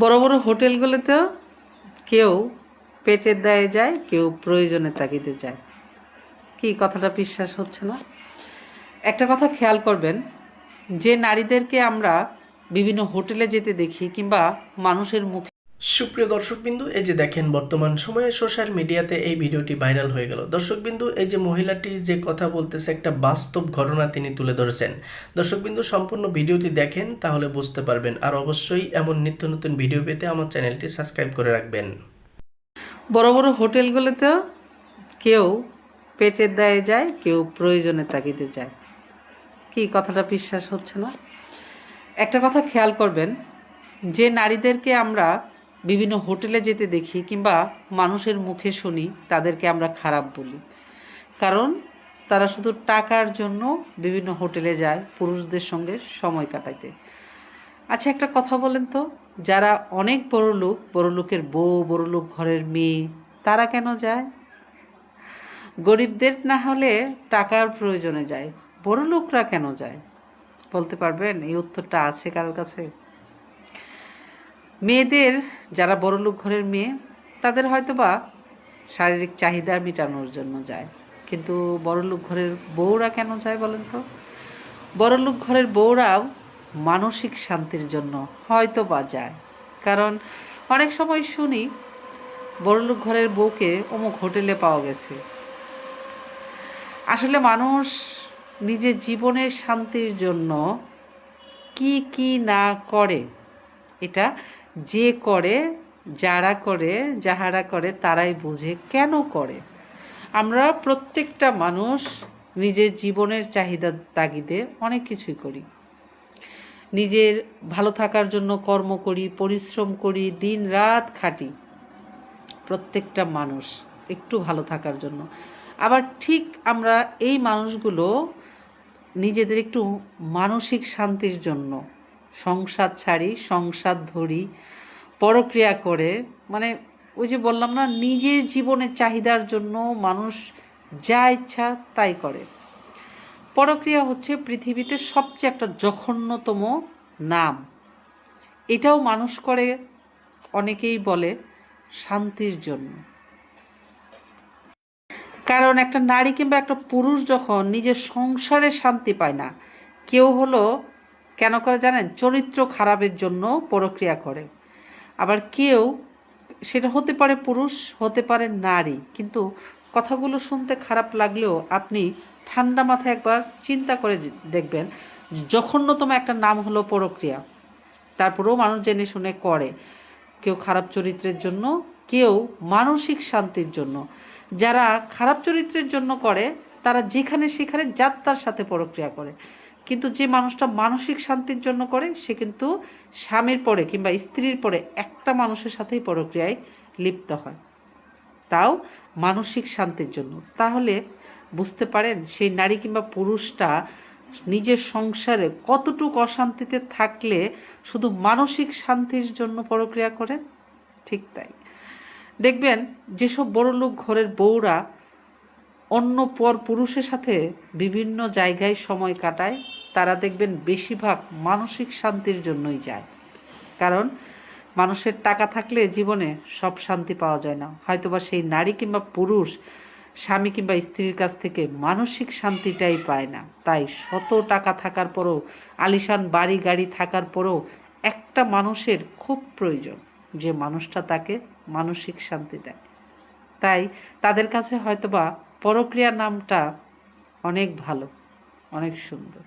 বড় বড় হোটেলগুলোতেও কেউ পেটের দায়ে যায়, কেউ প্রয়োজনের তাগিদে যায়। কি কথাটা বিশ্বাস হচ্ছে না? একটা কথা খেয়াল করবেন, যে নারীদেরকে আমরা বিভিন্ন হোটেলে যেতে দেখি কিংবা মানুষের মুখে। সুপ্রিয় দর্শকবিন্দু, এই যে দেখেন বর্তমান সময়ে সোশ্যাল মিডিয়াতে এই ভিডিওটি ভাইরাল হয়ে গেল। দর্শকবিন্দু, এই যে মহিলাটি যে কথা বলতেছে একটা বাস্তব ঘটনা তিনি তুলে ধরেছেন। দর্শকবিন্দু, সম্পূর্ণ ভিডিওটি দেখেন, তাহলে বুঝতে পারবেন। আর অবশ্যই এমন নিত্য নতুন ভিডিও পেতে আমার চ্যানেলটি সাবস্ক্রাইব করে রাখবেন। বড় বড় হোটেলগুলোতেও কেউ পেটের দায়ে যায়, কেউ প্রয়োজনের তাগিদে যায়। কি কথাটা বিশ্বাস হচ্ছে না? একটা কথা খেয়াল করবেন, যে নারীদেরকে আমরা বিভিন্ন হোটেলে যেতে দেখি কিংবা মানুষের মুখে শুনি, তাদেরকে আমরা খারাপ বলি। কারণ তারা শুধু টাকার জন্য বিভিন্ন হোটেলে যায় পুরুষদের সঙ্গে সময় কাটাইতে। আচ্ছা, একটা কথা বলেন তো, যারা অনেক বড় লোকের বউ, বড় লোক ঘরের মেয়ে, তারা কেন যায়? গরিবদের না হলে টাকার প্রয়োজনে যায়, বড় লোকরা কেন যায়? বলতে পারবেন? এই উত্তরটা আছে কারোর কাছে? মেয়েদের, যারা বড়লোক ঘরের মেয়ে, তাদের হয়তো বা শারীরিক চাহিদা মেটানোর জন্য যায়, কিন্তু বড়লোক ঘরের বউরা কেন যায় বলেন তো? বড়লোক ঘরের বউরাও মানসিক শান্তির জন্য হয়তো বা যায়। কারণ অনেক সময় শুনি বড়লোক ঘরের বউকে অমুক হোটেলে পাওয়া গেছে। আসলে মানুষ নিজের জীবনের শান্তির জন্য কি কি না করে, এটা যে করে, যারা করে, যাহারা করে তারাই বোঝে কেন করে। আমরা প্রত্যেকটা মানুষ নিজের জীবনের চাহিদার তাগিদে অনেক কিছুই করি। নিজের ভালো থাকার জন্য কর্ম করি, পরিশ্রম করি, দিন রাত খাটি, প্রত্যেকটা মানুষ একটু ভালো থাকার জন্য। আবার ঠিক আমরা এই মানুষগুলো নিজেদের একটু মানসিক শান্তির জন্য সংসার ছাড়ি, সংসার ধরি, পরক্রিয়া করে, মানে ওই যে বললাম না, নিজের জীবনের চাহিদার জন্য মানুষ যা ইচ্ছা তাই করে। পরক্রিয়া হচ্ছে পৃথিবীতে সবচেয়ে একটা জঘন্যতম নাম। এটাও মানুষ করে, অনেকেই বলে শান্তির জন্য। কারণ একটা নারী কিংবা একটা পুরুষ যখন নিজের সংসারে শান্তি পায় না, কেউ হলো কেন করে জানেন? চরিত্র খারাপের জন্য পরক্রিয়া করে। আবার কেউ, সেটা হতে পারে পুরুষ, হতে পারে নারী, কিন্তু কথাগুলো শুনতে খারাপ লাগলেও আপনি ঠান্ডা মাথায় একবার চিন্তা করে দেখবেন, জঘন্যতম একটা নাম হলো পরক্রিয়া। তারপরেও মানুষ জেনে শুনে করে, কেউ খারাপ চরিত্রের জন্য, কেউ মানসিক শান্তির জন্য। যারা খারাপ চরিত্রের জন্য করে, তারা যেখানে সেখানে যাত্রার সাথে পরক্রিয়া করে। কিন্তু যে মানুষটা মানসিক শান্তির জন্য করে, সে কিন্তু স্বামীর পরে কিংবা স্ত্রীর পরে একটা মানুষের সাথেই পরক্রিয়ায় লিপ্ত হয়, তাও মানসিক শান্তির জন্য। তাহলে বুঝতে পারেন সেই নারী কিংবা পুরুষটা নিজের সংসারে কতটুকু অশান্তিতে থাকলে শুধু মানসিক শান্তির জন্য পরক্রিয়া করে। ঠিক তাই দেখবেন, যেসব বড়লোক ঘরের বউরা অন্য পর পুরুষের সাথে বিভিন্ন জায়গায় সময় কাটায়, তারা দেখবেন বেশিরভাগ মানসিক শান্তির জন্যই যায়। কারণ মানুষের টাকা থাকলে জীবনে সব শান্তি পাওয়া যায় না। হয়তোবা সেই নারী কিংবা পুরুষ স্বামী কিংবা স্ত্রীর কাছ থেকে মানসিক শান্তিটাই পায় না। তাই শত টাকা থাকার পরেও, আলিশান বাড়ি গাড়ি থাকার পরেও একটা মানুষের খুব প্রয়োজন, যে মানুষটা তাকে মানসিক শান্তি দেয়। তাই তাদের কাছে হয়তোবা পরক্রিয়া নামটা অনেক ভালো, অনেক সুন্দর।